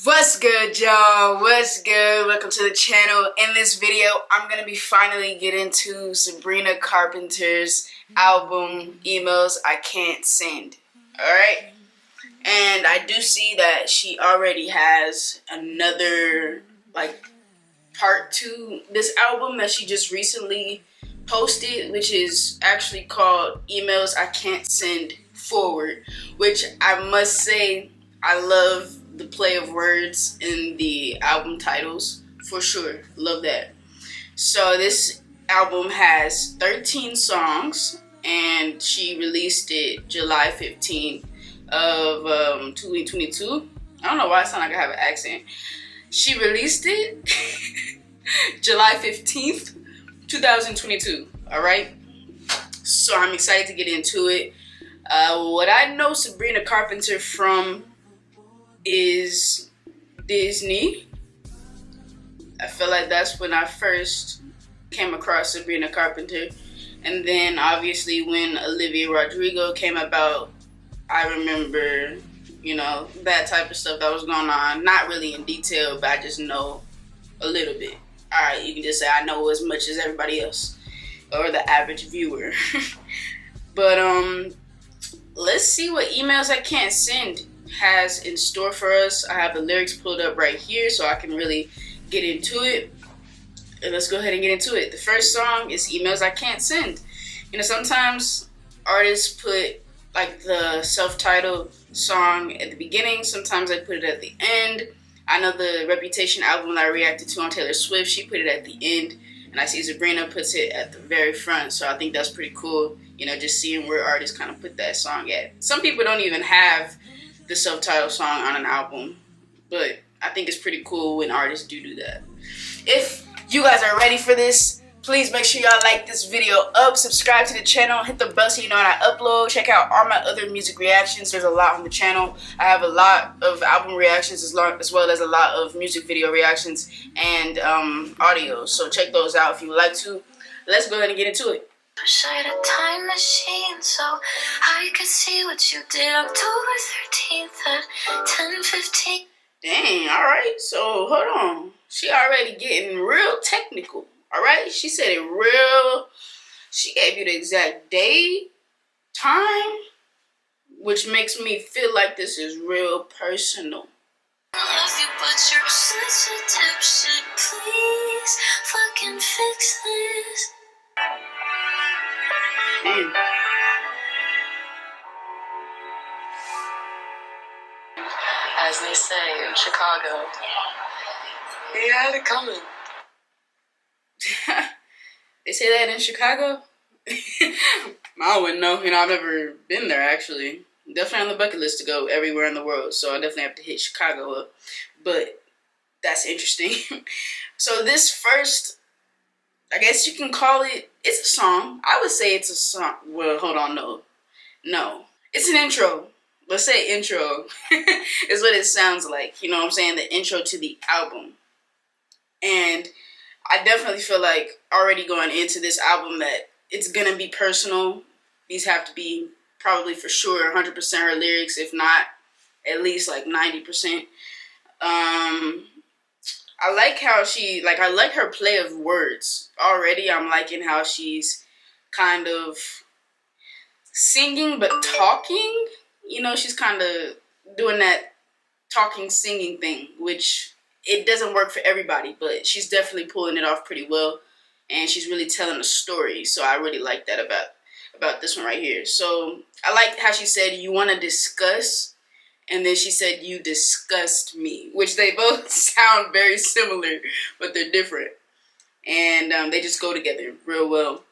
What's good, y'all? What's good? Welcome to the channel. In this video, I'm gonna be finally getting to Sabrina Carpenter's album, Emails I Can't Send. Alright? And I do see that she already has another, part to this album that she just recently posted, which is actually called Emails I Can't Send Forward, which I must say, I love the play of words in the album titles, for sure. Love that. So this album has 13 songs, and she released it July 15th of 2022. I don't know why I sound like I have an accent. She released it July 15th, 2022. Alright? So I'm excited to get into it. What I know Sabrina Carpenter from is Disney. I feel like that's when I first came across Sabrina Carpenter. And then obviously when Olivia Rodrigo came about, I remember, you know, that type of stuff that was going on. Not really in detail, but I just know a little bit. Alright, you can just say I know as much as everybody else, or the average viewer. But let's see what Emails I Can't Send has in store for us. I have the lyrics pulled up right here so I can really get into it. And let's go ahead and get into it. The first song is Emails I Can't Send. You know, sometimes artists put like the self-titled song at the beginning, sometimes I put it at the end. I know the Reputation album that I reacted to on Taylor Swift, she put it at the end, and I see Sabrina puts it at the very front, so I think that's pretty cool, you know, just seeing where artists kind of put that song at. Some people don't even have the self-titled song on an album, but I think it's pretty cool when artists do that. If you guys are ready for this, please make sure y'all like this video up, subscribe to the channel, hit the bell so you know when I upload. Check out all my other music reactions. There's a lot on the channel. I have a lot of album reactions as well as a lot of music video reactions and audio. So check those out if you would like to. Let's go ahead and get into it. Wish I had a time machine so I could see what you did October 13th at 10:15. Dang, alright, so hold on. She already getting real technical, alright? She said it real, she gave you the exact day, time, which makes me feel like this is real personal. I love you, but you're such a dipshit. Please fucking fix this. Damn. As they say in Chicago, he had it coming. They say that in Chicago? I wouldn't know. You know, I've never been there, actually. Definitely on the bucket list to go everywhere in the world, so I definitely have to hit Chicago up. But that's interesting. So this first, I guess you can call it, it's a song. I would say it's a song. Well, hold on, no. It's an intro. Let's say intro is what it sounds like. You know what I'm saying? The intro to the album. And I definitely feel like already going into this album that it's going to be personal. These have to be probably for sure 100% her lyrics, if not at least like 90%. I like how I like her play of words. Already I'm liking how she's kind of singing but talking. You know, she's kind of doing that talking, singing thing, which it doesn't work for everybody, but she's definitely pulling it off pretty well, and she's really telling a story, so I really like that about this one right here. So I like how she said, you want to discuss, and then she said, you disgust me, which they both sound very similar, but they're different, and they just go together real well.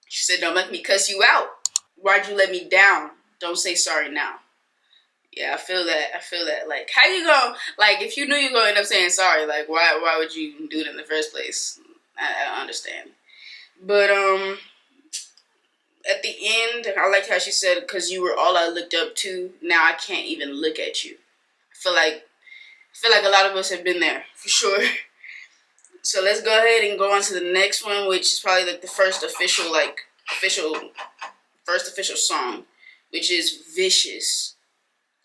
She said, don't make me cuss you out. Why'd you let me down? Don't say sorry now. Yeah, I feel that. Like, how you gonna, like, if you knew you were gonna end up saying sorry, like, why would you do it in the first place? I don't understand. But, at the end, I liked how she said, because you were all I looked up to, now I can't even look at you. I feel like a lot of us have been there, for sure. So let's go ahead and go on to the next one, which is probably like the first official song, which is Vicious.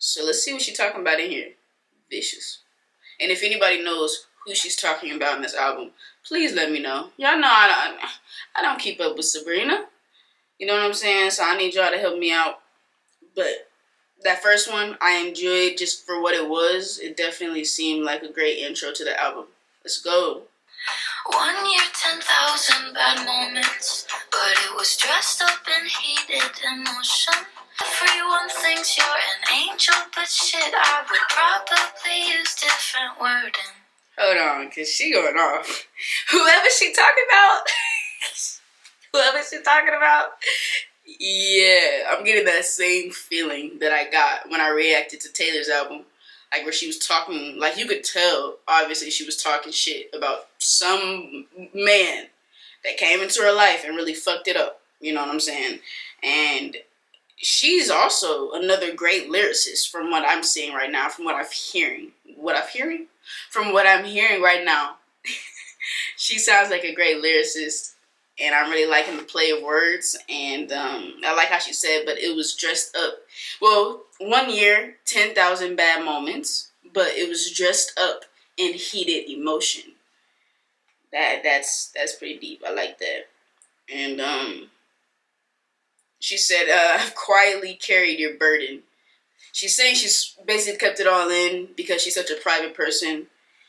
So let's see what she's talking about in here. Vicious. And if anybody knows who she's talking about in this album, please let me know. Y'all know I don't keep up with Sabrina. You know what I'm saying? So I need y'all to help me out. But that first one, I enjoyed just for what it was. It definitely seemed like a great intro to the album. Let's go. 1 year, 10,000 bad moments, but it was dressed up in heated emotion. Everyone thinks you're an angel, but shit, I would probably use different wording. Hold on, cause she going off. Whoever she talking about, yeah, I'm getting that same feeling that I got when I reacted to Taylor's album. Like where she was talking, like you could tell, obviously she was talking shit about some man that came into her life and really fucked it up. You know what I'm saying? And she's also another great lyricist from what I'm seeing right now, from what I'm hearing. From what I'm hearing right now. She sounds like a great lyricist, and I'm really liking the play of words, and I like how she said, but it was dressed up. Well, 1 year, 10,000 bad moments, but it was dressed up in heated emotion. That's pretty deep. I like that. And she said, I've quietly carried your burden. She's saying she's basically kept it all in because she's such a private person.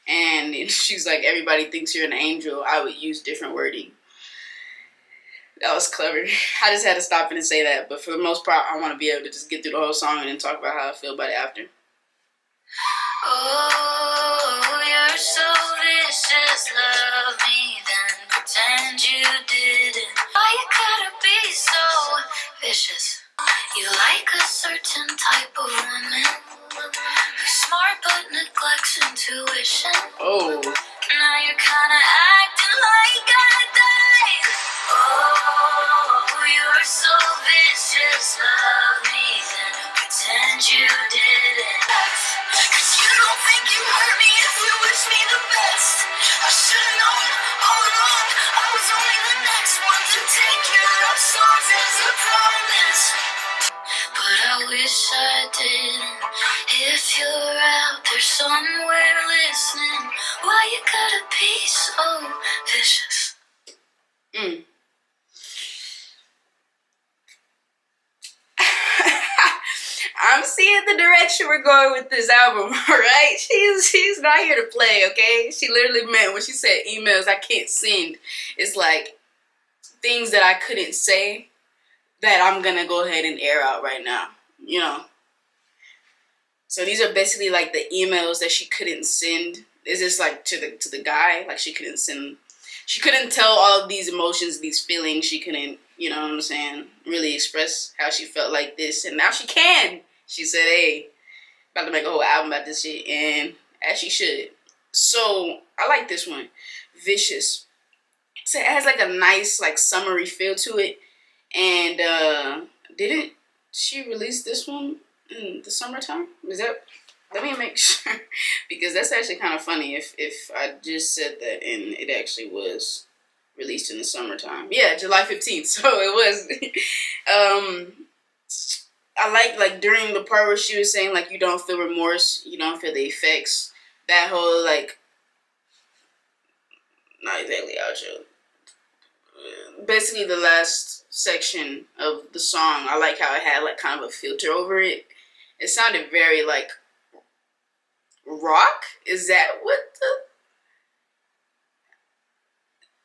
And she's like, everybody thinks you're an angel. I would use different wording. That was clever. I just had to stop and say that. But for the most part, I want to be able to just get through the whole song and then talk about how I feel about it after. Oh, you're so vicious, love me then pretend you didn't. Why you gotta be so vicious? You like a certain type of woman who's smart but neglects intuition. Oh. Now you're kinda acting like I died. Oh, you're so vicious, love me then pretend you didn't. Cause you don't think you hurt me if you wish me the best. I should've known all along I was only the next one to take your love songs as a promise. But I wish I didn't. If you're out there somewhere listening, why you gotta be so vicious? I'm seeing the direction we're going with this album, right? She's not here to play, okay? She literally meant when she said emails I can't send. It's like things that I couldn't say that I'm gonna go ahead and air out right now, you know? So these are basically like the emails that she couldn't send. Is this like to the guy? Like she couldn't send, she couldn't tell all of these emotions, these feelings. She couldn't, you know what I'm saying, really express how she felt like this. And now she can. She said, hey, about to make a whole album about this shit. And as she should. So I like this one. Vicious. So it has like a nice like summery feel to it. And didn't she release this one in the summertime? Is that, let me make sure, because that's actually kind of funny if I just said that and it actually was released in the summertime. Yeah, July 15th. So it was. I like during the part where she was saying like you don't feel remorse, you don't feel the effects. That whole like, not exactly outro. Basically the last section of the song, I like how it had like kind of a filter over it. It sounded very like rock. Is that what the?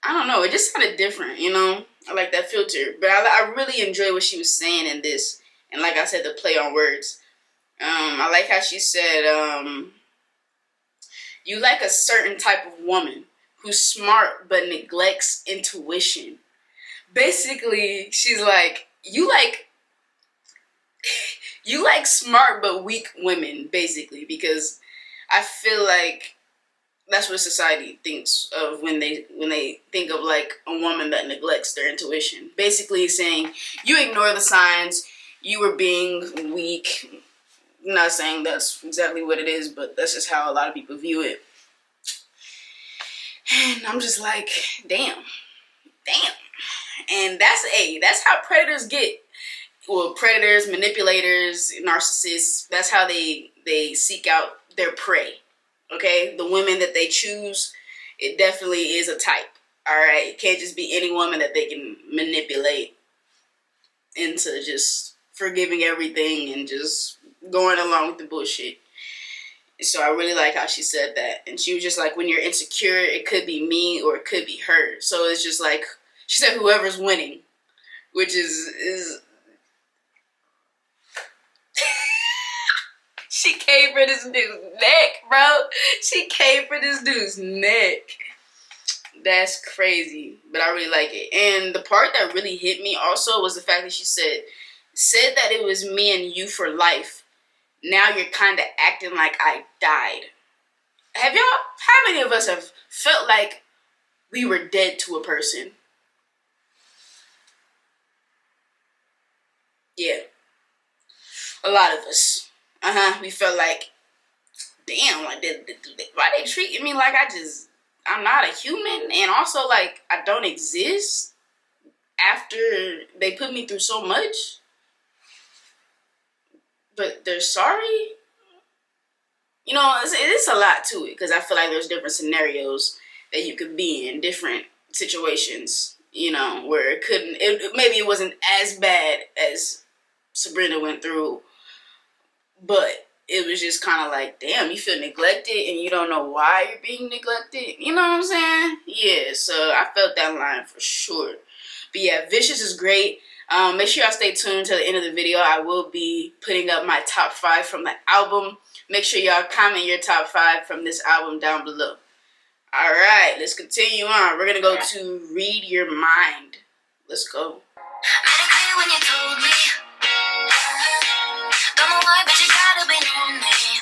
I don't know. It just sounded different, you know. I like that filter, but I really enjoy what she was saying in this, and like I said, the play on words. I like how she said, "You like a certain type of woman who's smart but neglects intuition." Basically, she's like, you like smart but weak women, basically, because I feel like that's what society thinks of when they think of like a woman that neglects their intuition. Basically saying you ignore the signs, you were being weak. I'm not saying that's exactly what it is, but that's just how a lot of people view it. And I'm just like, damn. And that's how predators get. Well, predators, manipulators, narcissists, that's how they seek out their prey. Okay, the women that they choose, it definitely is a type. All right, it can't just be any woman that they can manipulate into just forgiving everything and just going along with the bullshit. So I really like how she said that. And she was just like, when you're insecure, it could be me or it could be her. So it's just like, she said whoever's winning, which is she came for this dude's neck, bro. She came for this dude's neck. That's crazy, but I really like it. And the part that really hit me also was the fact that she said that it was me and you for life. Now you're kind of acting like I died. How many of us have felt like we were dead to a person? Yeah, a lot of us. We felt like, damn, like, why they treating me like I'm not a human, and also like I don't exist after they put me through so much. But they're sorry. You know, it's a lot to it, because I feel like there's different scenarios that you could be in, different situations, you know, where maybe it wasn't as bad as Sabrina went through, but it was just kind of like, damn, you feel neglected and you don't know why you're being neglected. You know what I'm saying? Yeah, so I felt that line for sure. But yeah, Vicious is great. Make sure y'all stay tuned to the end of the video. I will be putting up my top 5 from the album. Make sure y'all comment your top 5 from this album down below. Alright, let's continue on. We're going to go to Read Your Mind. Let's go. When you told me, don't know why, but you gotta be on me.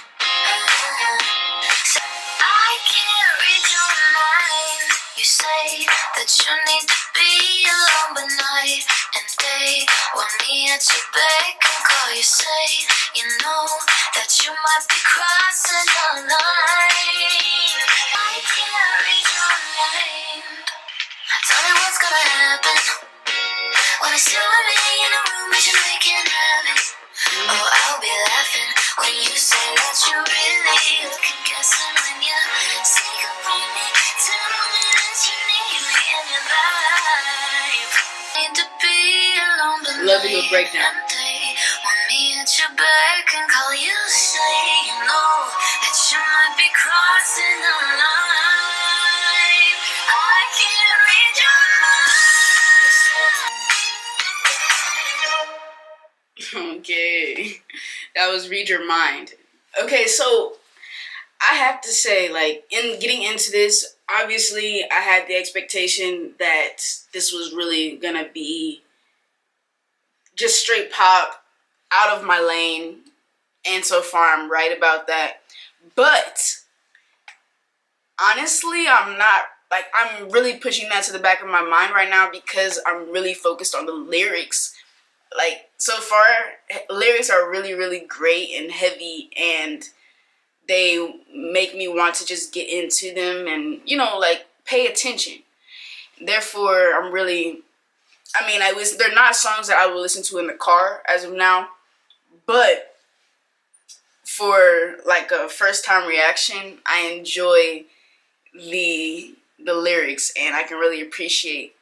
So I can't read your mind. You say that you need to be alone, but night and day want me at your beck and call. You say you know that you might be crossing the line. I can't read your mind. Tell me what's gonna happen when it's you and me in a room that you're making heaven. Oh, I'll be laughing when you say that you really looking, guessing when you say goodbye me. Tell me that you need me in your life. Need to be alone, but love a good breakdown. Want me at your back and call. You say you know that you might be crossing the line. I can't read your mind. Okay, that was Read Your Mind. Okay, so I have to say, like, in getting into this, obviously I had the expectation that this was really gonna be just straight pop, out of my lane, and so far I'm right about that. But honestly, I'm really pushing that to the back of my mind right now, because I'm really focused on the lyrics. Like, so far, lyrics are really, really great and heavy, and they make me want to just get into them and, you know, like, pay attention. Therefore, they're not songs that I will listen to in the car as of now, but for, like, a first-time reaction, I enjoy the lyrics, and I can really appreciate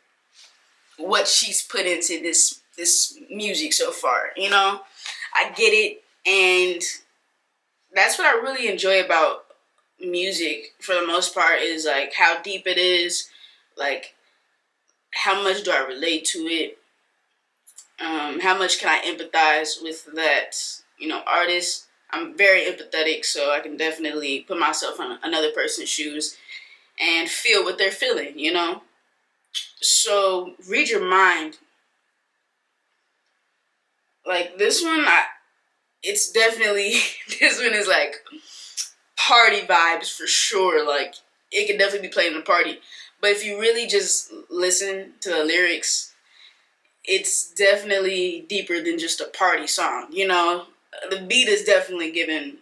what she's put into this music so far. You know, I get it, and that's what I really enjoy about music for the most part, is like how deep it is, like how much do I relate to it, how much can I empathize with that, you know, artist. I'm very empathetic, so I can definitely put myself in another person's shoes and feel what they're feeling, you know. So Read Your Mind, like, this one, it's definitely, this one is like party vibes for sure. Like, it could definitely be played in a party. But if you really just listen to the lyrics, it's definitely deeper than just a party song, you know. The beat is definitely given,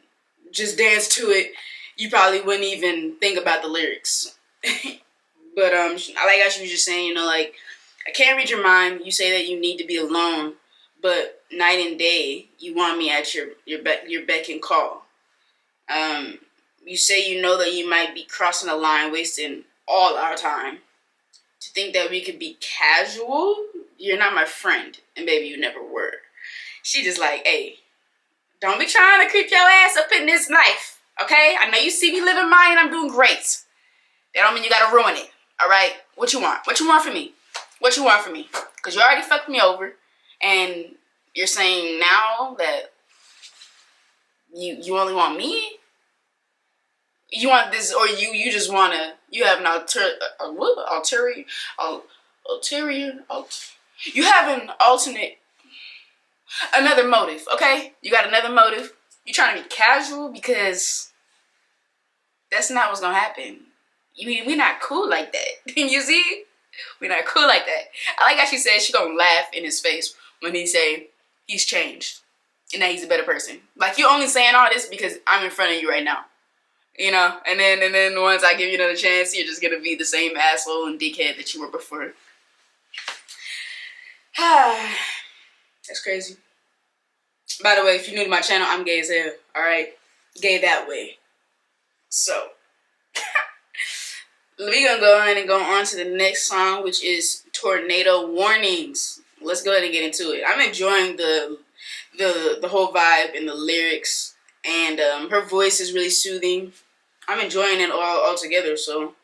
just dance to it, you probably wouldn't even think about the lyrics. But I like how she was just saying, you know, like, I can't read your mind. You say that you need to be alone, but night and day you want me at your beck and call. You say you know that you might be crossing the line, wasting all our time. To think that we could be casual? You're not my friend, and baby, you never were. She just like, hey, don't be trying to creep your ass up in this life, okay? I know you see me living mine, I'm doing great. That don't mean you gotta ruin it, all right? What you want? What you want from me? What you want from me? Because you already fucked me over, and you're saying now that you only want me? You want this, or you just wanna, you have an you have an alternate, another motive, okay? You got another motive. You trying to be casual because that's not what's gonna happen. We not cool like that. You see? We not cool like that. I like how she said she gonna laugh in his face when he say he's changed and that he's a better person. Like, you only saying all this because I'm in front of you right now. You know? And then once I give you another chance, you're just gonna be the same asshole and dickhead that you were before. That's crazy. By the way, if you're new to my channel, I'm gay as hell. Alright? Gay that way. So we're gonna go ahead and go on to the next song, which is Tornado Warnings. Let's go ahead and get into it. I'm enjoying the whole vibe and the lyrics, and her voice is really soothing. I'm enjoying it all together, so.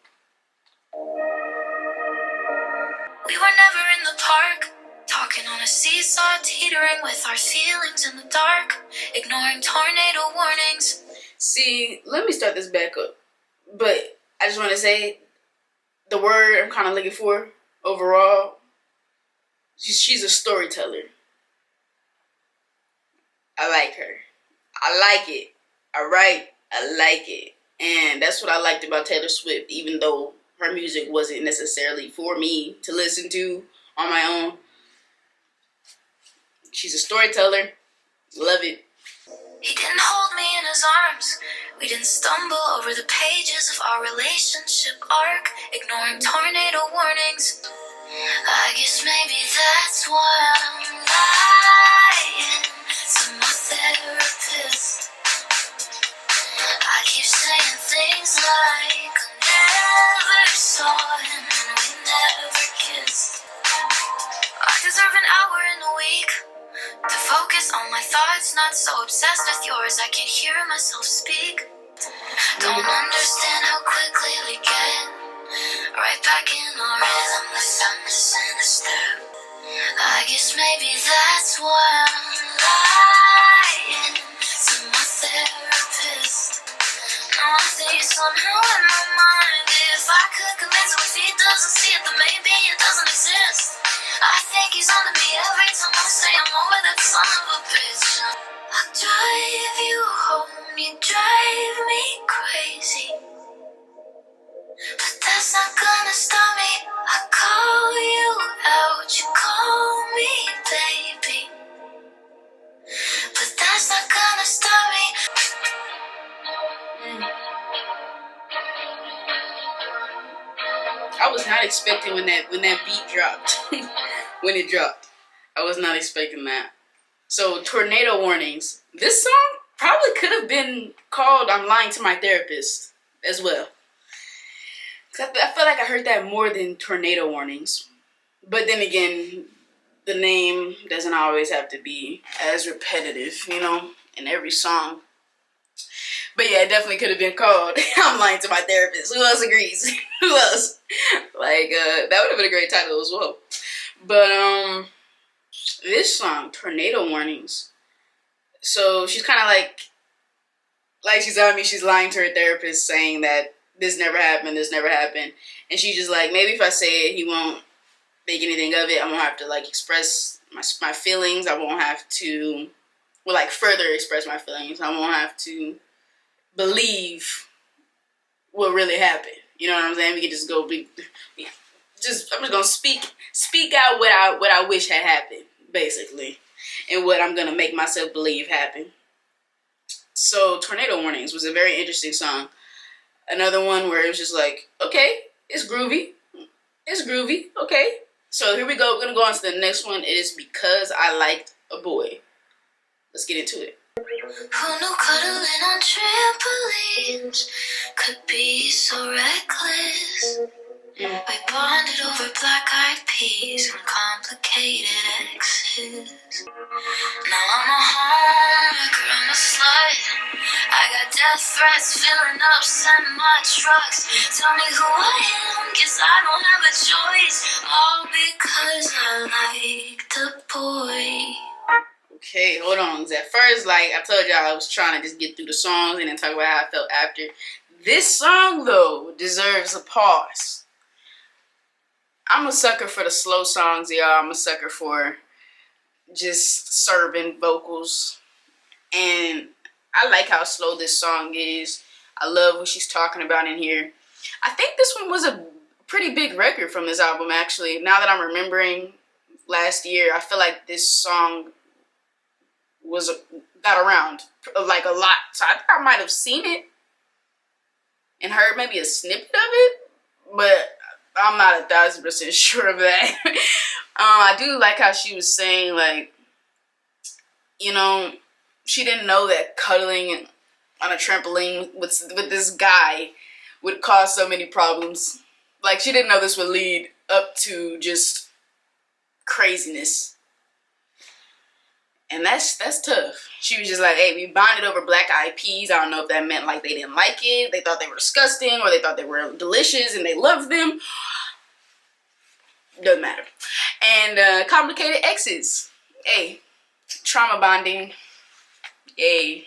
We were never in the park, talking on a seesaw, teetering with our feelings in the dark, ignoring tornado warnings. See, let me start this back up. But I just want to say, the word I'm kind of looking for overall, she's a storyteller. I like her. I like it. Alright? I like it. And that's what I liked about Taylor Swift, even though her music wasn't necessarily for me to listen to on my own. She's a storyteller. Love it. He didn't hold me in his arms. We didn't stumble over the pages of our relationship arc, ignoring tornado warnings. I guess maybe that's why I'm lying to my therapist. I keep saying things like I never saw him and we never kissed. I deserve an hour in a week to focus on my thoughts, not so obsessed with yours I can't hear myself speak. Don't understand how quickly we get right back in our rhythm without missing a step. I guess maybe that's why I'm lying to my therapist. Now I think somehow in my mind, if I could convince him if he doesn't see it, then maybe it doesn't exist. I think he's onto me every time I say I'm over that son of a bitch. I'll drive you home, you drive me crazy, but that's not gonna stop me. I call you out, you call me baby, but that's not gonna stop me. I was not expecting when that beat dropped. When it dropped, I was not expecting that. So, Tornado Warnings. This song probably could have been called I'm Lying to My Therapist as well. I feel like I heard that more than Tornado Warnings. But then again, the name doesn't always have to be as repetitive, you know, in every song. But yeah, it definitely could have been called I'm Lying to My Therapist. Who else agrees? Who else? Like, that would have been a great title as well. But, this song, Tornado Warnings. So she's kind of like she's telling me she's lying to her therapist, saying that this never happened, and she's just like, maybe if I say it, he won't think anything of it. I won't have to like express my feelings. I won't have to, well, like further express my feelings. I won't have to believe what really happened. You know what I'm saying? We can just go I'm just gonna speak out what I wish had happened, basically, and what I'm gonna make myself believe happened. So Tornado Warnings was a very interesting song. Another one where it was just like, okay, it's groovy, okay. So here we go. We're gonna go on to the next one. It is Because I Liked a Boy. Let's get into it. Who knew cuddling on trampolines could be so reckless. We bonded over black-eyed peas and complicated exes. Now I'm a homewrecker, I'm a slut. I got death threats filling up semi-trucks. Tell me who I am, guess I don't have a choice. All because I like the boy. Okay, hold on. At first, like I told y'all, I was trying to just get through the songs and then talk about how I felt after. This song, though, deserves a pause. I'm a sucker for the slow songs, y'all. I'm a sucker for just serving vocals. And I like how slow this song is. I love what she's talking about in here. I think this one was a pretty big record from this album, actually. Now that I'm remembering last year, I feel like this song got around like a lot. So I think I might have seen it and heard maybe a snippet of it, but I'm not 1,000% sure of that. I do like how she was saying, like, you know, she didn't know that cuddling on a trampoline with this guy would cause so many problems. Like, she didn't know this would lead up to just craziness. And that's tough. She was just like, hey, we bonded over black-eyed peas. I don't know if that meant like they didn't like it, they thought they were disgusting, or they thought they were delicious and they loved them. Doesn't matter. And complicated exes. Hey, trauma bonding. Hey.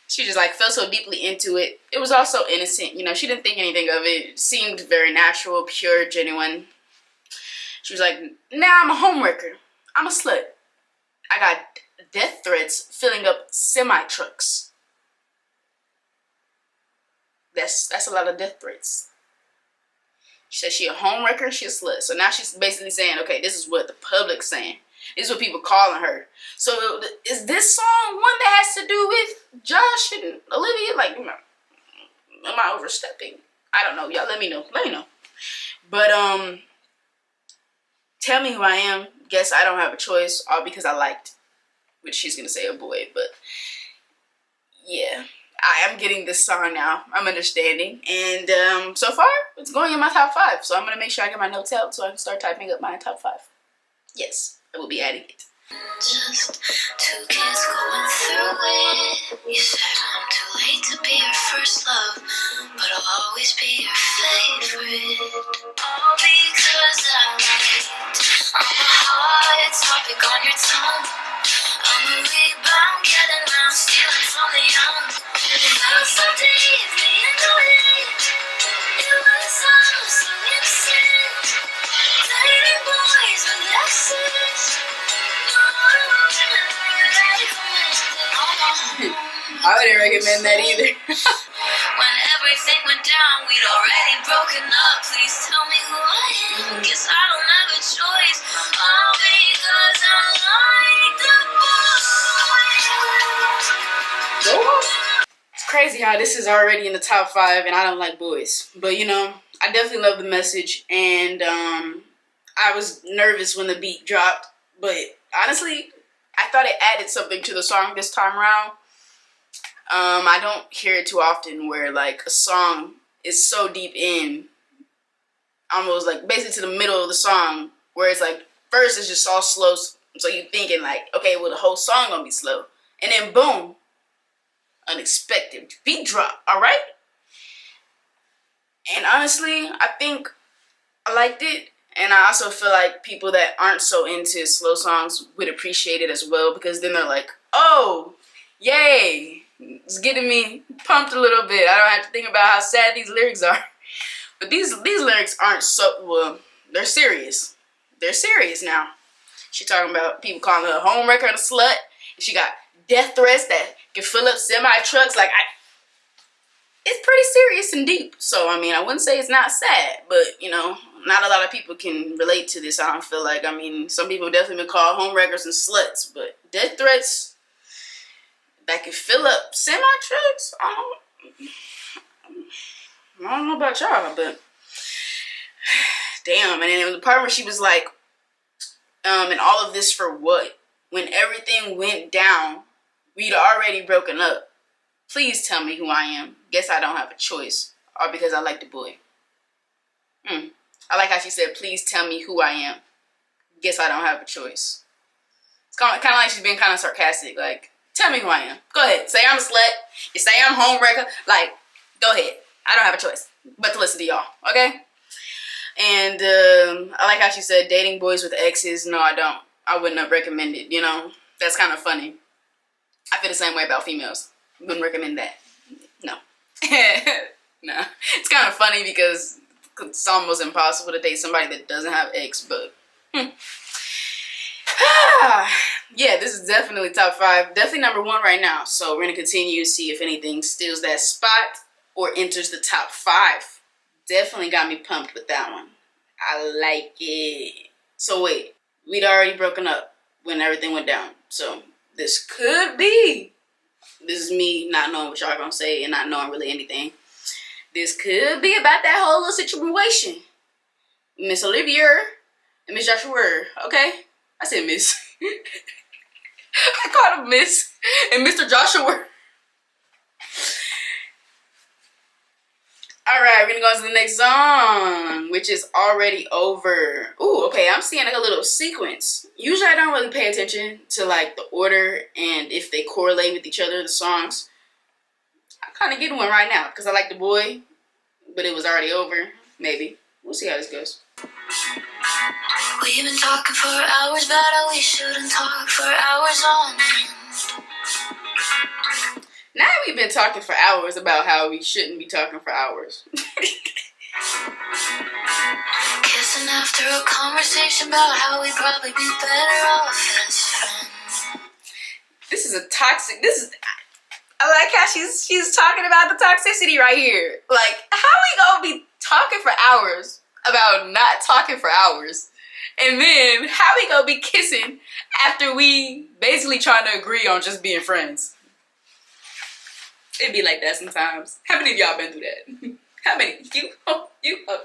She just like felt so deeply into it. It was also innocent, you know, she didn't think anything of it. It seemed very natural, pure, genuine. She was like, nah, I'm a homewrecker. I'm a slut. I got death threats filling up semi-trucks. That's a lot of death threats. She said she a homewrecker, she a slut. So now she's basically saying, okay, this is what the public's saying. This is what people calling her. So is this song one that has to do with Josh and Olivia? Like, am I overstepping? I don't know. Y'all let me know. Let me know. But tell me who I am. Guess I don't have a choice. All because I liked, which she's gonna say a boy. But yeah, I am getting this song now. I'm understanding. And so far, it's going in my top 5. So I'm gonna make sure I get my notes out so I can start typing up my top 5. Yes, I will be adding it. Just 2 kids going through it. You said I'm too late to be your first love, but I'll always be your favorite. All because I liked. I'm a hot topic on your tongue. I'm a rebound, getting around, stealing from the young. Love so deeply into it. It was all so innocent. Dating boys with exes. I wouldn't recommend that either. When everything went down, we'd already broken up. Please tell me who I am. Guess I don't have a choice. All because I like the boy. It's crazy how this is already in the top 5 and I don't like boys. But you know, I definitely love the message, and I was nervous when the beat dropped, but honestly, I thought it added something to the song this time around. I don't hear it too often where like a song is so deep in, almost like basically to the middle of the song, where it's like first it's just all slow, so you're thinking like, okay, well the whole song gonna be slow, and then boom, unexpected beat drop. All right. And honestly, I think I liked it. And I also feel like people that aren't so into slow songs would appreciate it as well, because then they're like, oh, yay, it's getting me pumped a little bit. I don't have to think about how sad these lyrics are. But these lyrics aren't so, well, they're serious. They're serious now. She talking about people calling her a homewrecker and a slut. And she got death threats that can fill up semi-trucks. Like, it's pretty serious and deep. So, I mean, I wouldn't say it's not sad, but, you know, not a lot of people can relate to this, I don't feel like. I mean, some people definitely been called homewreckers and sluts, but death threats that can fill up semi-trucks, I don't know about y'all, but damn. And then the part where she was like, and all of this for what? When everything went down, we'd already broken up. Please tell me who I am. Guess I don't have a choice. Or because I like the boy. I like how she said, please tell me who I am. Guess I don't have a choice. It's kind of like she's being kind of sarcastic. Like, tell me who I am. Go ahead. Say I'm a slut. You say I'm homewrecker. Like, go ahead. I don't have a choice but to listen to y'all. Okay? And I like how she said, dating boys with exes. No, I don't. I wouldn't have recommended, you know. That's kind of funny. I feel the same way about females. Wouldn't recommend that. No. No. It's kind of funny because it's almost impossible to date somebody that doesn't have ex, but yeah, this is definitely top 5. Definitely number 1 right now. So we're going to continue to see if anything steals that spot or enters the top 5. Definitely got me pumped with that one. I like it. So wait, we'd already broken up when everything went down. So this could be, this is me not knowing what y'all gonna say and not knowing really anything. This could be about that whole little situation. Miss Olivia and Miss Joshua, okay? I said Miss. I called him Miss and Mr. Joshua. Alright, we're gonna go on to the next song, which is Already Over. Ooh, okay, I'm seeing like a little sequence. Usually I don't really pay attention to like the order and if they correlate with each other, the songs. I'm kind of getting one right now because I like the boy, but it was already over. Maybe. We'll see how this goes. We've been talking for hours, but we shouldn't talk for hours on end. Now we've been talking for hours about how we shouldn't be talking for hours. Kissing after a conversation about how we'd probably be better off as friends. This is a toxic, I like how she's talking about the toxicity right here. Like, how we gonna be talking for hours about not talking for hours? And then how we gonna be kissing after we basically trying to agree on just being friends? It'd be like that sometimes. How many of y'all been through that? How many? You? Oh, you? Oh.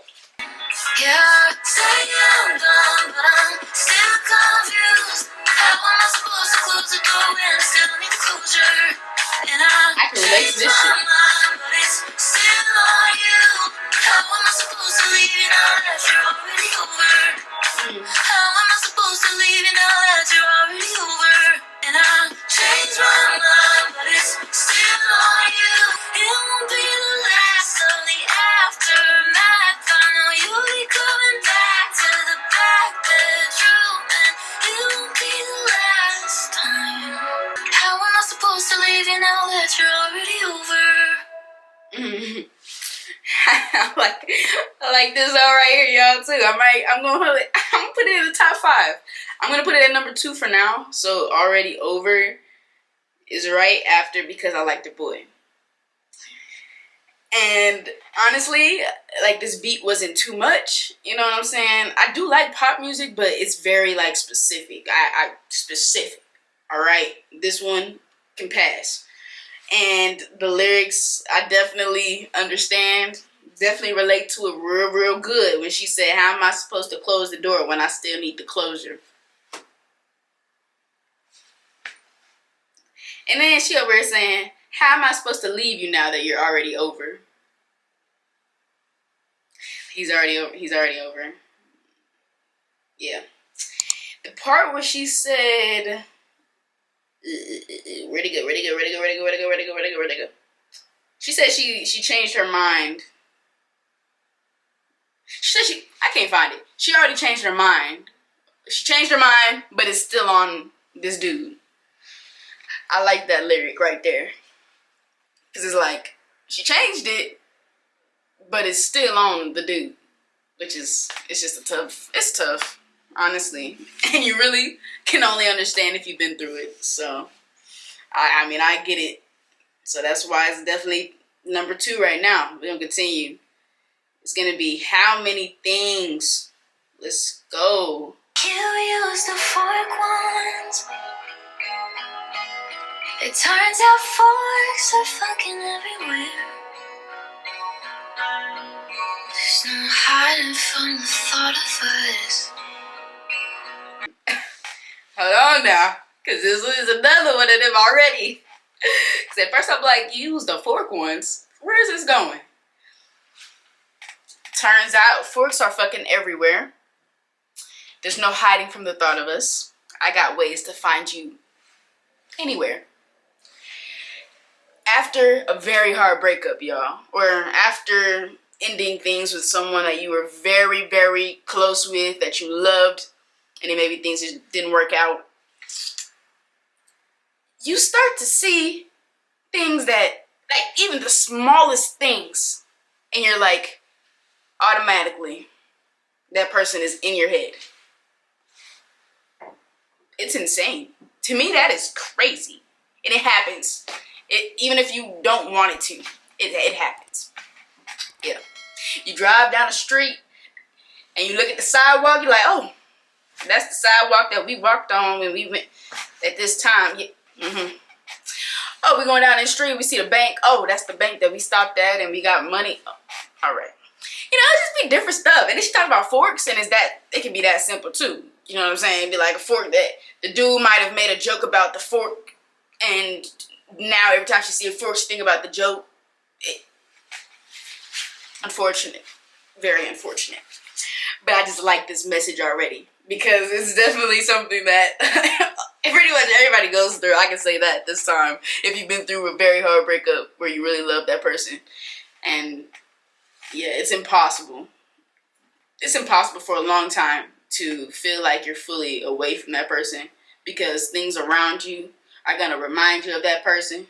Yeah, say I'm done, but I'm still confused. How am I supposed to close the door when I still need closure? And I can relate to this shit. mind, but it's still on you. How am I supposed to leave you now that you're already over? How am I supposed to leave you now that you're already over? And I changed my mind, but it's still on you. It won't be the last of the aftermath. I know you'll be coming back to the back bedroom, and it won't be the last time. How am I supposed to leave you now that you're already over? I like this all right here, y'all, too. I'm gonna put it in the top 5. I'm gonna put it at number 2 for now. So Already Over is right after Because I Like the Boy. And honestly, like, this beat wasn't too much. You know what I'm saying? I do like pop music, but it's very like specific. I specific. All right, this one can pass. And the lyrics, I definitely understand. Definitely relate to it real, real good when she said, how am I supposed to close the door when I still need the closure? And then she over here saying, how am I supposed to leave you now that you're already over? He's already over. He's already over. Yeah. The part where she said, where'd it go? Where'd it go? Where'd it go? Where'd it go? Where'd it go? Where'd it go? Where'd it go? Where'd it go? She said she changed her mind. She said I can't find it. She already changed her mind. She changed her mind, but it's still on this dude. I like that lyric right there. Because it's like, she changed it, but it's still on the dude. Which is, it's just it's tough, honestly. And you really can only understand if you've been through it. So, I mean, I get it. So that's why it's definitely number 2 right now. We're going to continue. It's going to be How Many Things. Let's go. You use the fork once. It turns out forks are fucking everywhere. There's no hiding from the thought of us. Hold on now. Because this is another one of them already. Because at first I'm like, you use the fork ones. Where is this going? Turns out forks are fucking everywhere. There's no hiding from the thought of us. I got ways to find you anywhere. After a very hard breakup, y'all, or after ending things with someone that you were very, very close with, that you loved, and then maybe things just didn't work out, you start to see things that, like, even the smallest things, and you're like, automatically, that person is in your head. It's insane. To me, that is crazy. And it happens. Even if you don't want it to, it happens. Yeah. You drive down the street and you look at the sidewalk, you're like, oh, that's the sidewalk that we walked on when we went at this time. Yeah. Oh, we're going down the street, we see the bank. Oh, that's the bank that we stopped at and we got money. Oh, all right. You know, it just be different stuff. And then she talking about forks, and it can be that simple too. You know what I'm saying? It'd be like a fork that the dude might have made a joke about the fork, and now every time she see a fork, she think about the joke. Unfortunate. Very unfortunate. But I just like this message already, because it's definitely something that pretty much everybody goes through. I can say that this time. If you've been through a very hard breakup where you really love that person. And yeah, it's impossible. It's impossible for a long time to feel like you're fully away from that person, because things around you are going to remind you of that person.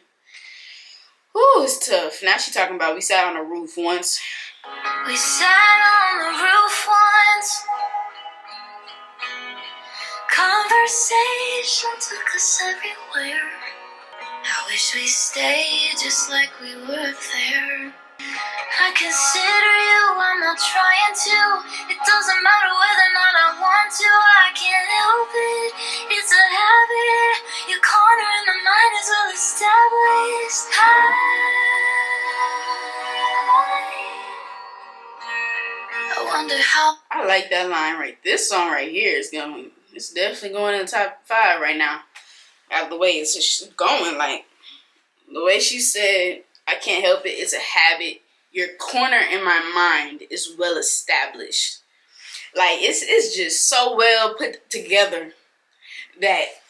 Whew, it's tough. Now she's talking about we sat on a roof once. We sat on the roof once. Conversation took us everywhere. I wish we stayed just like we were there. I consider you, I'm not trying to. It doesn't matter whether or not I want to. I can't help it, it's a habit. Your corner in my mind is well established. I wonder how. I like that line right. This song right here is going. It's definitely going in the top 5 right now. Out of the way it's just going, like the way she said, I can't help it, it's a habit. Your corner in my mind is well established. Like it's just so well put together that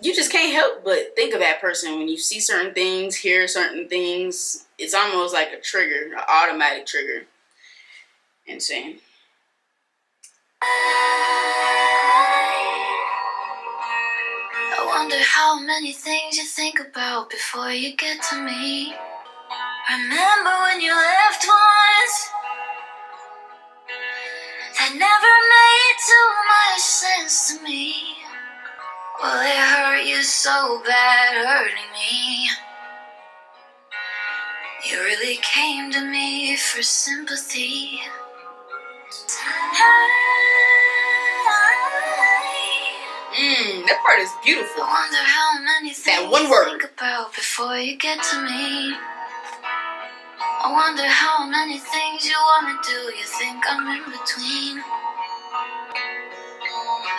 you just can't help but think of that person when you see certain things, hear certain things. It's almost like a trigger, an automatic trigger. Insane. I wonder how many things you think about before you get to me. Remember when you left once? That never made too much sense to me. Well, it hurt you so bad, hurting me. You really came to me for sympathy. That part is beautiful. I wonder how many things that one word. you think about before you get to me. I wonder how many things you wanna do. You think I'm in between.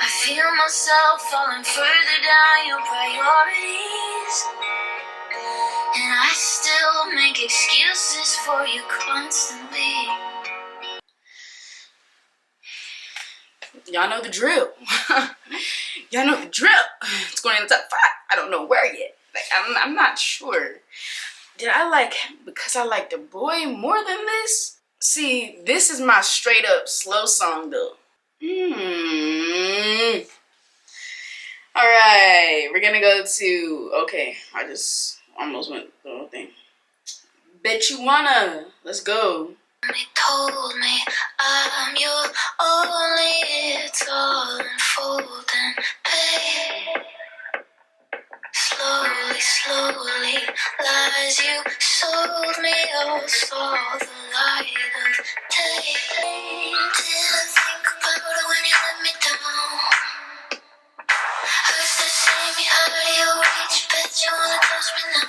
I feel myself falling further down your priorities, and I still make excuses for you constantly. Y'all know the drill. Y'all know the drill. It's going in the top 5. I don't know where yet. Like I'm not sure. Did I like, because I like the boy more than this? See, this is my straight up slow song though. Alright, we're gonna go to, okay, I just almost went the whole thing. Bet you wanna. Let's go. They told me I'm your only, it's all unfolding, babe. Slowly, slowly, lies you sold me, all saw the light of day. Didn't think about it when you let me down. Used to see me out of your reach, bet you wanna touch me now.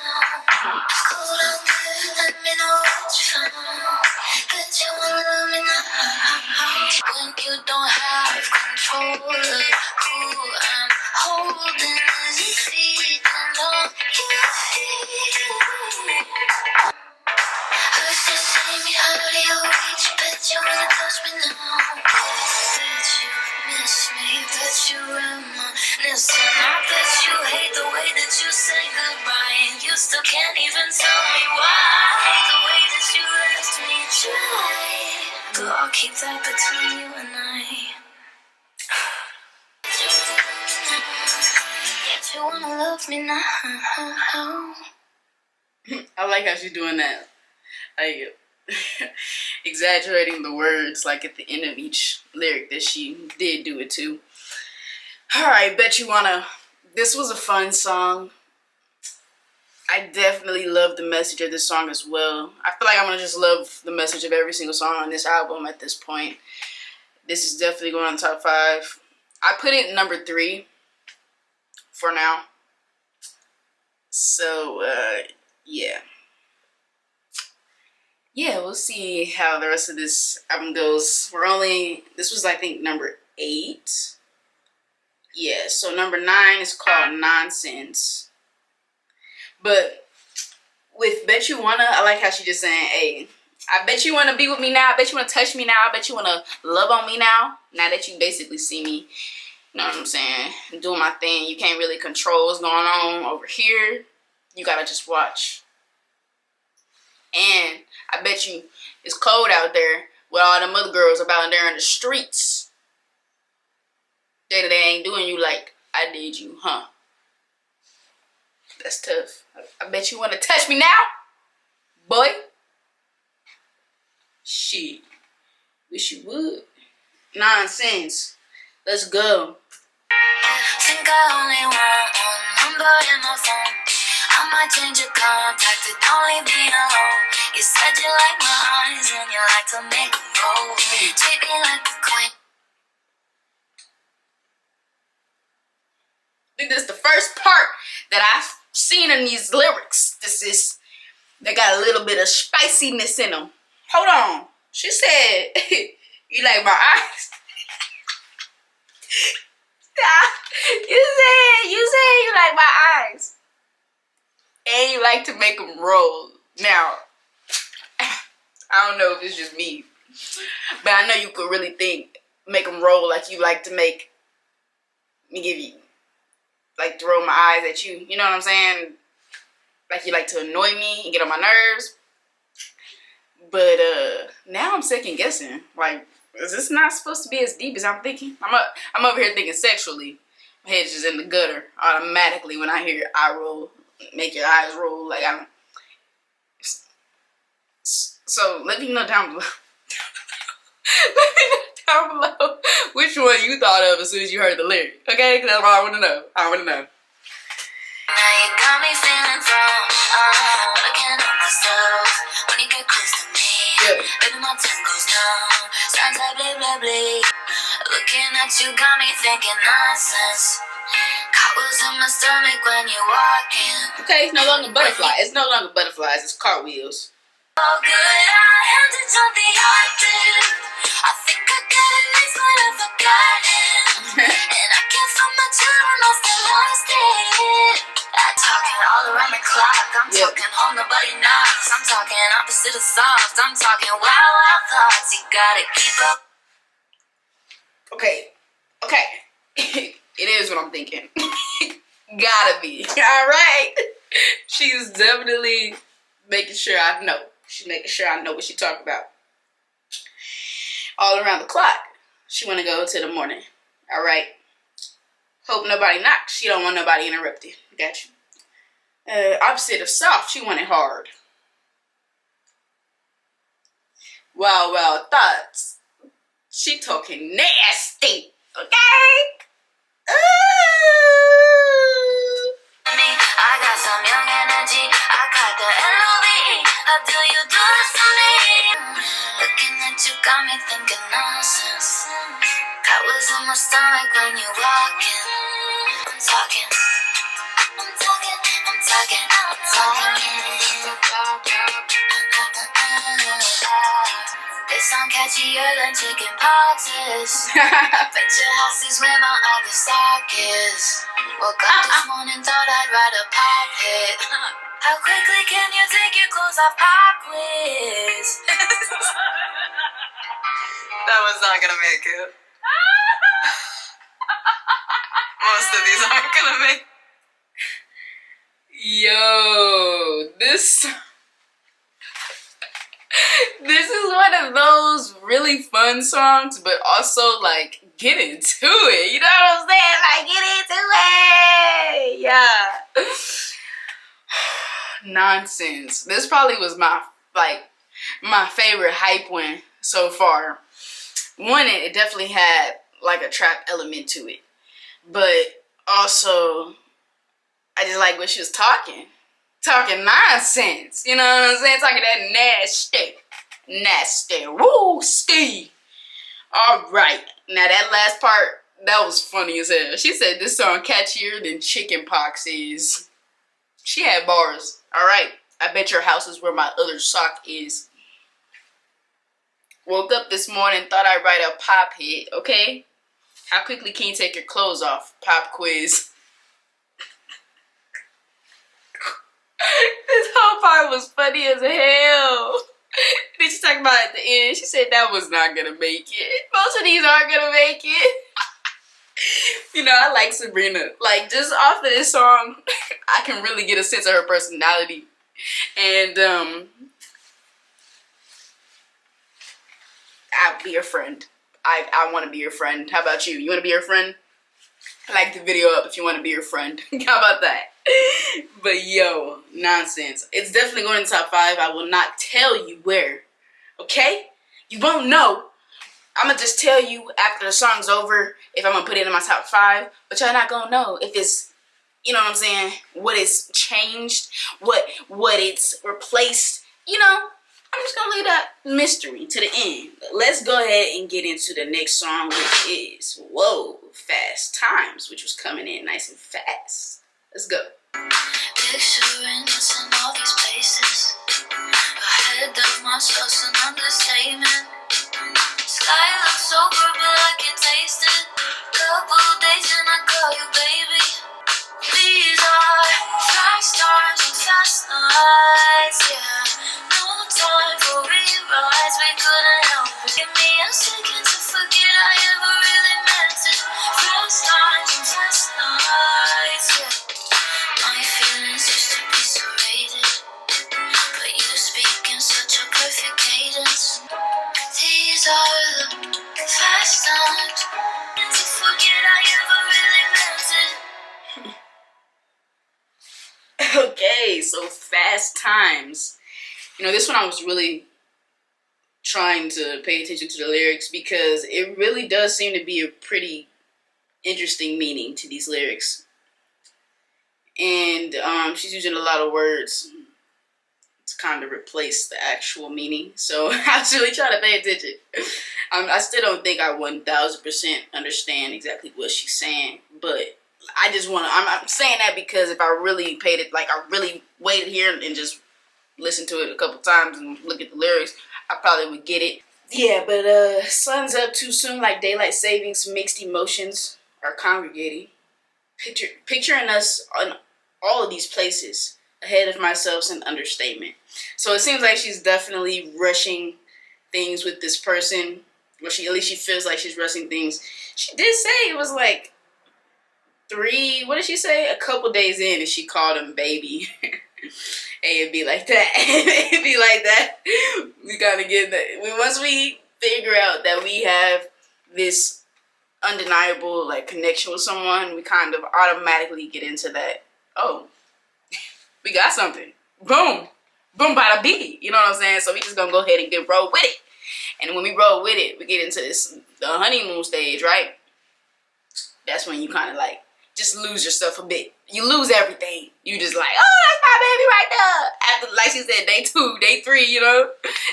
Cold out there, let me know what you found. Bet you wanna love me now. When you don't have control of who I'm holding, is it feeding on you? you wanna touch me now? Bet you miss me, bet you reminiscing. I bet you hate the way that you say goodbye, and you still can't even tell me why. The way that you left me dry, but I'll keep that between you and I. Yet you wanna love me now. I like how she's doing that. Like exaggerating the words like at the end of each lyric that she did do it to. Alright, bet you wanna. This was a fun song. I definitely love the message of this song as well. I feel like I'm gonna just love the message of every single song on this album at this point. This is definitely going on top 5. I put it number 3 for now. So yeah. Yeah, we'll see how the rest of this album goes. This was I think number 8. Yeah, so number 9 is called Nonsense. But with Bet You Wanna, I like how she just saying, hey, I bet you wanna be with me now, I bet you wanna touch me now, I bet you wanna love on me now. Now that you basically see me, you know what I'm saying, doing my thing. You can't really control what's going on over here. You gotta just watch. And I bet you it's cold out there with all them other girls about there in the streets. They ain't doing you like I did you, huh? That's tough. I bet you want to touch me now, boy. Shit. Wish you would. Nonsense. Let's go. Think I only want one number in my phone. I might change your contact, but don't leave me alone. You said you like my eyes and you like to make a roll. Treat me like a queen. I think this is the first part that I've seen in these lyrics. They got a little bit of spiciness in them. Hold on. She said, you like my eyes? You said you like my eyes. And you like to make them roll. Now, I don't know if it's just me, but I know you could really make them roll like you like to make me give you, like throw my eyes at you. You know what I'm saying? Like you like to annoy me and get on my nerves. But now I'm second guessing. Like, is this not supposed to be as deep as I'm thinking? I'm over here thinking sexually. My head's just in the gutter automatically when I hear eye roll. Make your eyes roll like I'm. So let me know down below. Let me know down below which one you thought of as soon as you heard the lyric. Okay, because that's what I want to know. I want to know. Now you got me feeling from, but I can't help myself when you get close to me. Yeah. Baby, my tongue goes numb. Sounds like blah blah blah. Looking at you got me thinking nonsense. Cartwheels in my stomach when you walk in. Okay, it's no longer butterfly. It's no longer butterflies. It's cartwheels. Oh good, I had to jump the octave. I think I got it next, but I've forgotten. And I can't find my time, I still lost it. I'm talking all around the clock. I'm talking home, nobody knocks. I'm talking opposite of soft. I'm talking wild, wild thoughts. You gotta keep up. Okay. It is what I'm thinking. Gotta be. Alright. She's definitely making sure I know. She's making sure I know what she's talking about. All around the clock. She wanna go to the morning. Alright. Hope nobody knocks. She don't want nobody interrupted. Got you. Opposite of soft, she want it hard. Wild, wild thoughts. She talking nasty. Okay? I got some young energy. I got the LOVE. How do you do this to me? Looking at you got me thinking nonsense. That was in my stomach when you walk in. I'm talking. They sound catchier than chicken poxes. Bet your house is where my other sock is. Woke up this morning, thought I'd write a pop hit. How quickly can you take your clothes off, pop quiz? That was not gonna make it. Most of these aren't gonna make it. Yo, this is one of those really fun songs, but also like get into it. You know what I'm saying? Like get into it. Yeah. Nonsense. This probably was my favorite hype one so far. One, it definitely had like a trap element to it, but also I just like what she was talking nonsense. You know what I'm saying? Talking that nasty, woo, ski. All right, now that last part, that was funny as hell. She said this song catchier than chicken pox is. She had bars. All right, I bet your house is where my other sock is. Woke up this morning, thought I'd write a pop hit, okay? How quickly can you take your clothes off? Pop quiz. This whole part was funny as hell. Then she talking about at the end, she said that was not gonna make it. Most of these aren't gonna make it. You know, I like Sabrina. Like, just off of this song, I can really get a sense of her personality. And, I'll be your friend. I want to be your friend. How about you? You want to be your friend? Like the video up if you want to be your friend. How about that? But yo, nonsense. It's definitely going in top 5. I will not tell you where. Okay? You won't know. I'm going to just tell you after the song's over if I'm going to put it in my top 5. But y'all not going to know if it's, you know what I'm saying, what it's changed, what it's replaced. You know, I'm just going to leave that mystery to the end. Let's go ahead and get into the next song, which is, whoa, Fast Times, which was coming in nice and fast. Let's go. Picturing us in all these places. Ahead of myself's an understatement. Sky looks so good, but I can taste it. Couple days and I call you baby. These are fast times and fast nights, yeah. No time for rewrites, we couldn't help it. Give me a second to forget I ever really meant it. Fast times and fast nights, yeah. My feelings used to be serrated, but you speak in such a perfect cadence. These are the fast times, and to forget I ever really meant it. Okay, so Fast Times. You know, this one I was really trying to pay attention to the lyrics because it really does seem to be a pretty interesting meaning to these lyrics. And she's using a lot of words to kind of replace the actual meaning. So I was really trying to pay attention. I still don't think I 1000% understand exactly what she's saying, but I just want to, I'm saying that because if I really paid it, like I really waited here and just listened to it a couple times and look at the lyrics, I probably would get it. Yeah, but sun's up too soon like daylight savings, mixed emotions are congregating. Picturing us on all of these places, ahead of myself's an understatement. So it seems like she's definitely rushing things with this person, or at least she feels like she's rushing things. She did say it was like what did she say? A couple days in and she called him baby. Hey, it'd be like that. It'd be like that. We gotta get that. Once we figure out that we have this undeniable like connection with someone, we kind of automatically get into that. Oh, we got something. Boom. Boom, bada bee. You know what I'm saying? So we just gonna go ahead and roll with it. And when we roll with it, we get into the honeymoon stage, right? That's when you kind of like just lose yourself a bit. You lose everything. You just like, oh, that's my baby right there. After, like she said, day 2, day 3, you know?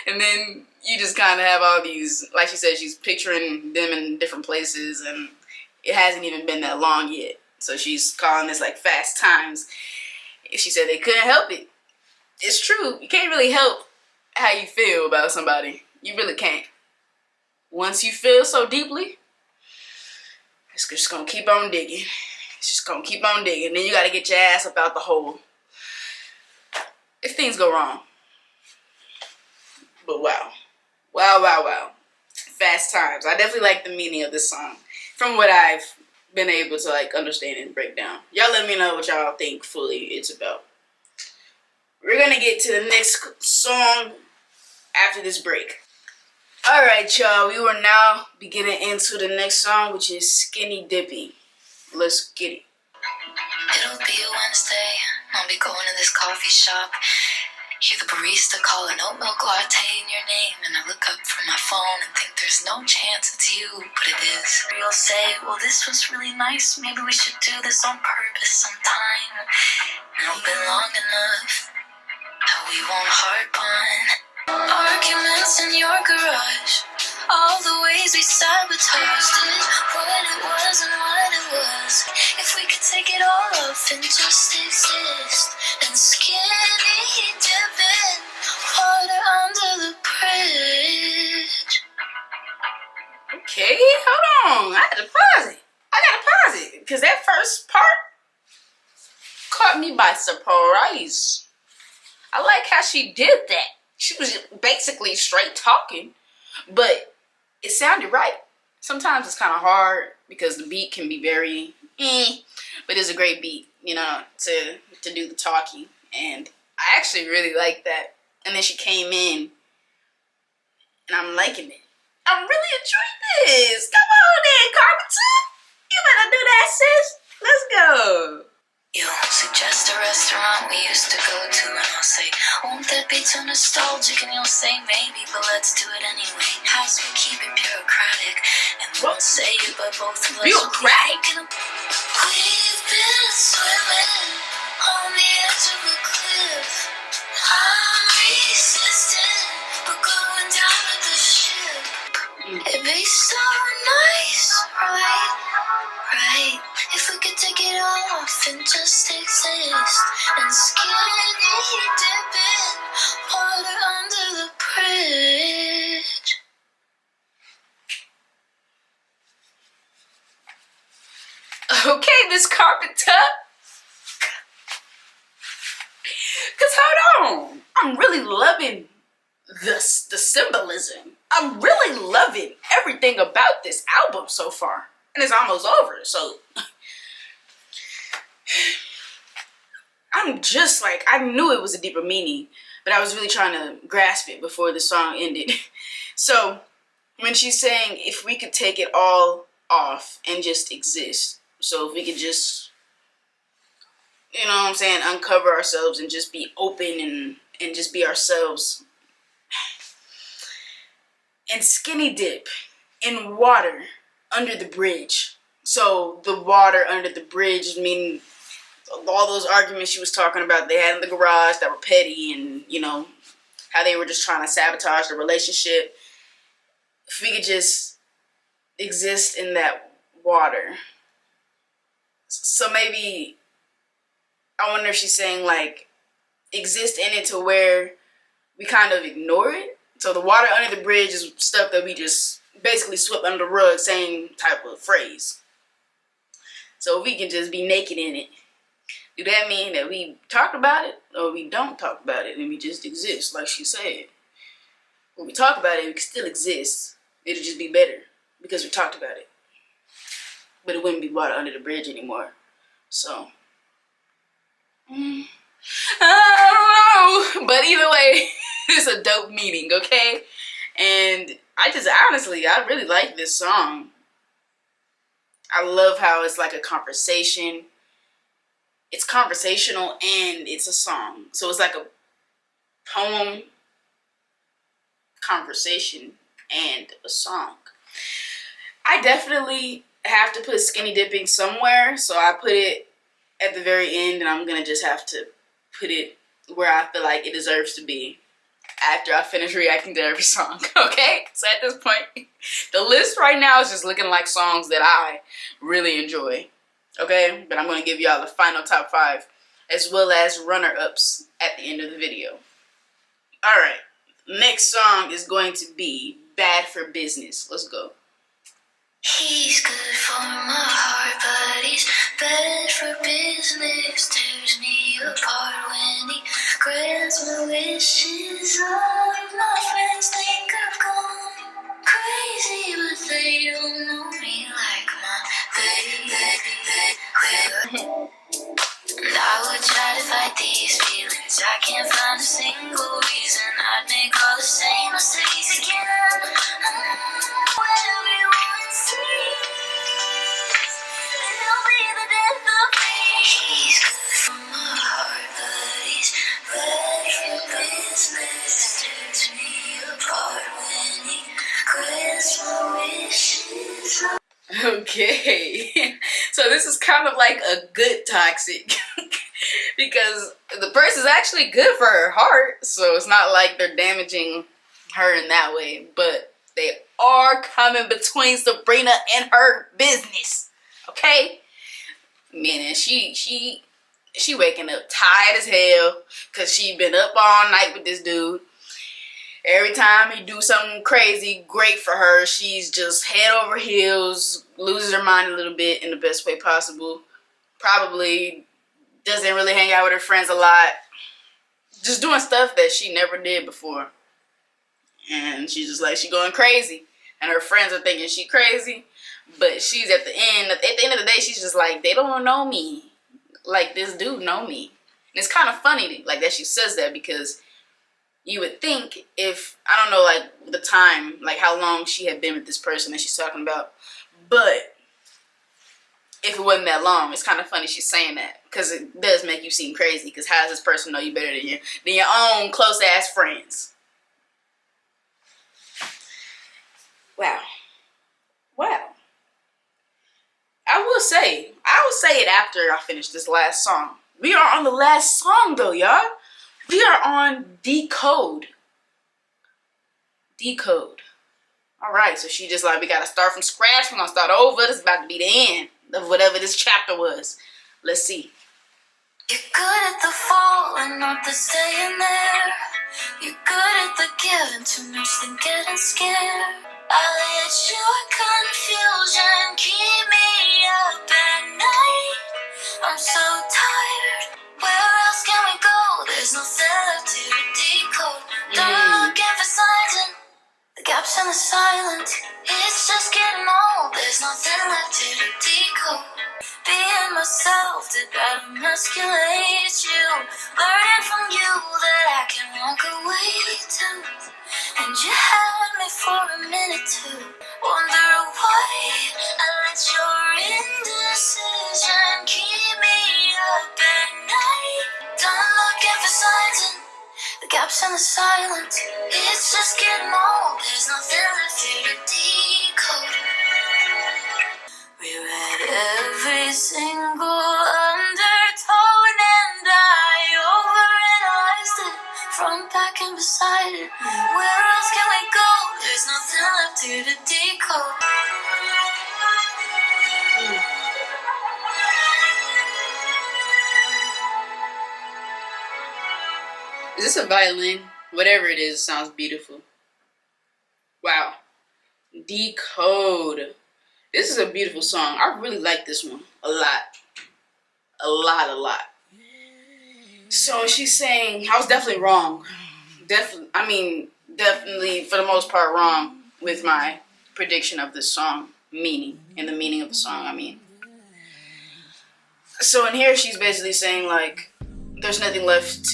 And then you just kind of have all these, like she said, she's picturing them in different places and it hasn't even been that long yet. So she's calling this like fast times. She said they couldn't help it. It's true. You can't really help how you feel about somebody. You really can't. Once you feel so deeply, it's just gonna keep on digging. It's just gonna keep on digging. Then you gotta get your ass up out the hole if things go wrong. But wow. Wow, wow, wow. Fast Times. I definitely like the meaning of this song from what I've been able to like understand and break down. Y'all let me know what y'all think fully it's about. We're gonna get to the next song after this break. Alright, y'all, we will now be getting into the next song, which is Skinny Dipping. Let's get it. It'll be a Wednesday. I'll be going to this coffee shop. Hear the barista call an oat milk latte in your name, and I look up from my phone and think there's no chance it's you, but it is. You'll say, well, this was really nice. Maybe we should do this on purpose sometime. And it'll be long enough that we won't harp on arguments in your garage. All the ways we sabotaged it, what it was and what it was. If we could take it all off and just exist, and skinny dipping water under the bridge. Okay, hold on. I had to pause it. Because that first part caught me by surprise. I like how she did that. She was basically straight talking, but it sounded right. Sometimes it's kind of hard because the beat can be very but it's a great beat, you know, to do the talking. And I actually really like that. And then she came in and I'm liking it. I'm really enjoying this. Come on in, Carpenter. You better do that, sis. Let's go. You'll suggest a restaurant we used to go to, and I'll say, won't that be too nostalgic? And you'll say, maybe, but let's do it anyway. As we keep it bureaucratic, and we won't say it, but both of us bureaucratic? We've been swimming on the edge of a cliff. I'm resisting, but going down with the ship. It'd be so nice, right? If we could take it all off and just exist, and skinny dipping water under the bridge. Okay, Miss Carpenter. Cause hold on, I'm really loving the symbolism. I'm really loving everything about this album so far, and it's almost over. So I'm just like, I knew it was a deeper meaning, but I was really trying to grasp it before the song ended. So when she's saying, if we could take it all off and just exist, so if we could just, you know what I'm saying, uncover ourselves and just be open and just be ourselves. And skinny dip in water under the bridge. So the water under the bridge, meaning all those arguments she was talking about they had in the garage that were petty, and you know how they were just trying to sabotage the relationship. If we could just exist in that water. So maybe I wonder if she's saying like exist in it to where we kind of ignore it. So the water under the bridge is stuff that we just basically sweep under the rug, same type of phrase. So if we can just be naked in it, do that mean that we talk about it, or we don't talk about it and we just exist, like she said? When we talk about it, we can still exist. It'll just be better because we talked about it. But it wouldn't be water under the bridge anymore. So, I don't know. But either way, it's a dope meaning, okay? And I really like this song. I love how it's like a conversation. It's conversational and it's a song. So it's like a poem, conversation, and a song. I definitely have to put skinny dipping somewhere. So I put it at the very end, and I'm going to just have to put it where I feel like it deserves to be after I finish reacting to every song, okay? So at this point, the list right now is just looking like songs that I really enjoy, okay? But I'm going to give y'all the final top 5 as well as runner-ups at the end of the video. Alright, next song is going to be Bad for Business. Let's go. He's good for my heart, but he's bad for business. Tears me apart when he grants my wishes. All my friends think I've gone crazy can't find a single reason I'd make all the same mistakes again. When everyone sees, it'll be the death of me. He's good from my heart, but he's bad for business. Tears me apart when he grants my wishes. Okay, so this is kind of like a good toxic because the person's actually good for her heart, so it's not like they're damaging her in that way, but they are coming between Sabrina and her business. Okay, meaning she waking up tired as hell because she been up all night with this dude. Every time he do something crazy, great for her, she's just head over heels, loses her mind a little bit in the best way possible. Probably doesn't really hang out with her friends a lot. Just doing stuff that she never did before. And she's just like, she going crazy. And her friends are thinking she crazy. But she's at the end of the day, she's just like, they don't know me. Like, this dude know me. And it's kind of funny like that she says that, because you would think if, I don't know, like, the time, like, how long she had been with this person that she's talking about. But if it wasn't that long, it's kind of funny she's saying that, because it does make you seem crazy, because how does this person know you better than your own close-ass friends? Wow. Wow. I will say it after I finish this last song. We are on the last song, though, y'all. We are on Decode. Decode. Alright, so she just like, we gotta start from scratch. We're gonna start over. This is about to be the end of whatever this chapter was. Let's see. You're good at the falling, not the staying there. You're good at the giving, too much than getting scared. I let your confusion keep me up at night. I'm so tired. Where else can we go? There's nothing left to decode. Don't looking for signs in the gaps in the silence. It's just getting old. There's nothing left to decode. Being myself, did that emasculate you? Learning from you that I can walk away too. And you had me for a minute to wonder why I let your indecision keep me up at night. Done looking for signs in the gaps in the silence. It's just getting old. There's nothing left here to decode. Reread every single undertone and I overanalyzed it, front, back, and beside it. Where else can we go? There's nothing left here to decode. Is this a violin? Whatever it is, it sounds beautiful. Wow. Decode. This is a beautiful song. I really like this one a lot. A lot. So she's saying, I was definitely wrong. Definitely for the most part wrong with my prediction of this song. The meaning of the song, I mean. So in here she's basically saying, like, there's nothing left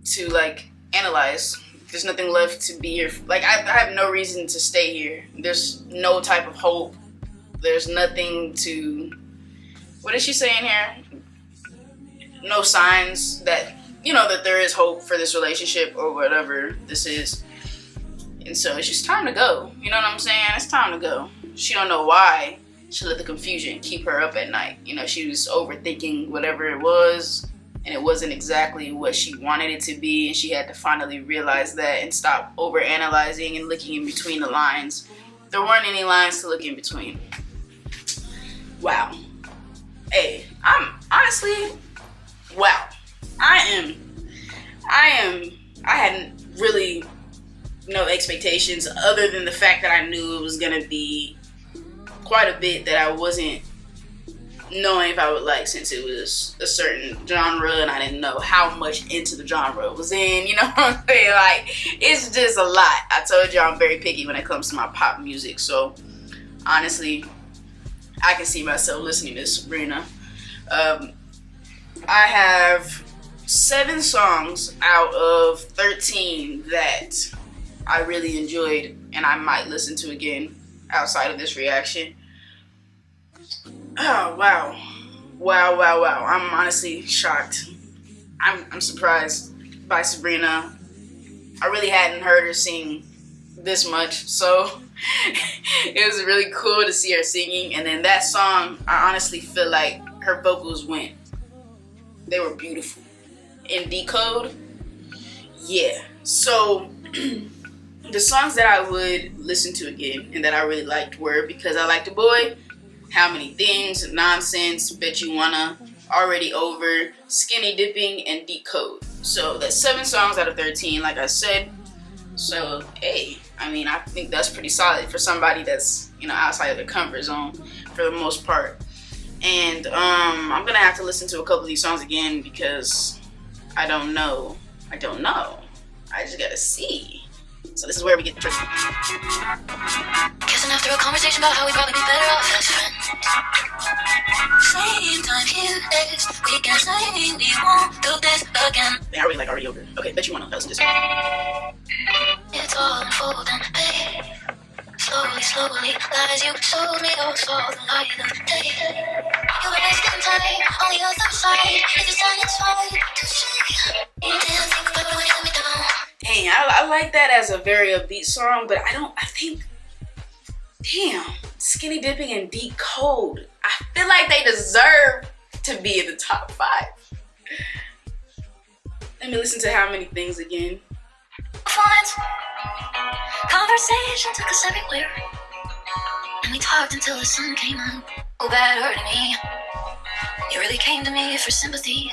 to like analyze. There's nothing left to be here. Like, I have no reason to stay here. There's no type of hope. There's nothing to, what is she saying here? No signs that, that there is hope for this relationship or whatever this is. And so it's just time to go. You know what I'm saying? It's time to go. She don't know why she let the confusion keep her up at night. She was overthinking whatever it was, and it wasn't exactly what she wanted it to be, and she had to finally realize that and stop overanalyzing and looking in between the lines. There weren't any lines to look in between. Wow. Hey, I'm honestly, wow. I hadn't really no expectations other than the fact that I knew it was gonna be quite a bit that I wasn't knowing if I would like, since it was a certain genre and I didn't know how much into the genre it was in, you know what I'm saying? Like, it's just a lot. I told you I'm very picky when it comes to my pop music, so honestly, I can see myself listening to Sabrina. I have 7 songs out of 13 that I really enjoyed and I might listen to again outside of this reaction. Oh, wow. Wow. I'm honestly shocked. I'm surprised by Sabrina. I really hadn't heard her sing this much, so it was really cool to see her singing. And then that song, I honestly feel like her vocals went. They were beautiful. In Decode, yeah. So the songs that I would listen to again and that I really liked were Because I Liked a Boy, How Many Things, Nonsense, Bet You Wanna, Already Over, Skinny Dipping, and Decode. So that's 7 songs out of 13, like I said. So hey, I mean, I think that's pretty solid for somebody that's, you know, outside of their comfort zone for the most part. And I'm gonna have to listen to a couple of these songs again because I don't know. I just gotta see. So this is where we get tricky. Kissing after a conversation about how we probably be better off as friends. Same time here next. We can say we won't do this again. I really like Already Over. Okay, Bet You Wanna. Let's do this. It's all unfolding, babe. Slowly, lies you showed me all saw the light of day. You were wasting time on the other side. If you're satisfied to say you didn't think about when you let me down. Dang, I like that as a very upbeat song, but I think, damn, Skinny Dipping and Decode, I feel like they deserve to be in the top 5. Let me listen to How Many Things again. Conversation took us everywhere, and we talked until the sun came up. Oh, that hurting me. You really came to me for sympathy.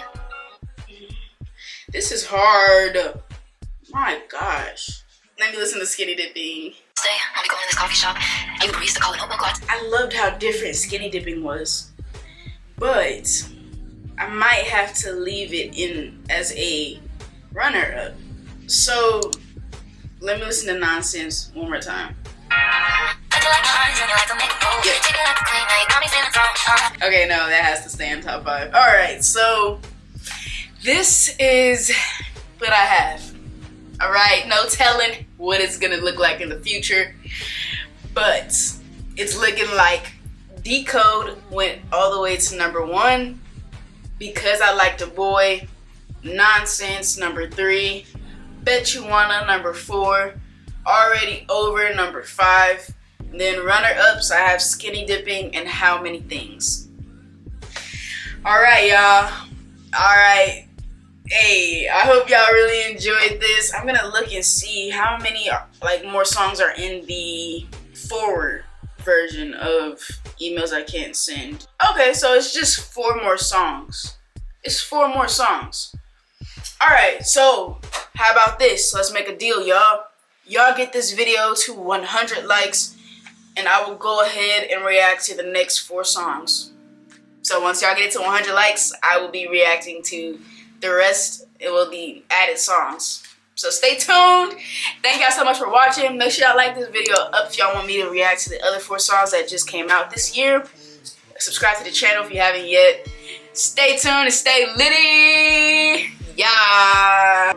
This is hard. My gosh. Let me listen to Skinny Dipping. Stay, I'll be going to this coffee shop. You agreed to call it notebook cards. I loved how different Skinny Dipping was, but I might have to leave it in as a runner-up. So let me listen to Nonsense one more time. Okay, no, that has to stay in top 5. Alright, so this is what I have. Alright, no telling what it's gonna look like in the future, but it's looking like Decode went all the way to number 1, Because I Liked a Boy, Nonsense number 3, Bet You Wanna number 4, Already Over number 5, and then runner-ups I have Skinny Dipping and How Many Things. Alright, y'all. Alright. Hey, I hope y'all really enjoyed this. I'm gonna look and see how many more songs are in the forward version of Emails I Can't Send. Okay, so it's just 4 more songs. It's 4 more songs. Alright, so how about this? Let's make a deal, y'all. Y'all get this video to 100 likes and I will go ahead and react to the next 4 songs. So once y'all get it to 100 likes, I will be reacting to the rest. It will be added songs. So stay tuned. Thank y'all so much for watching. Make sure y'all like this video up if y'all want me to react to the other 4 songs that just came out this year. Subscribe to the channel if you haven't yet. Stay tuned and stay litty. Yeah.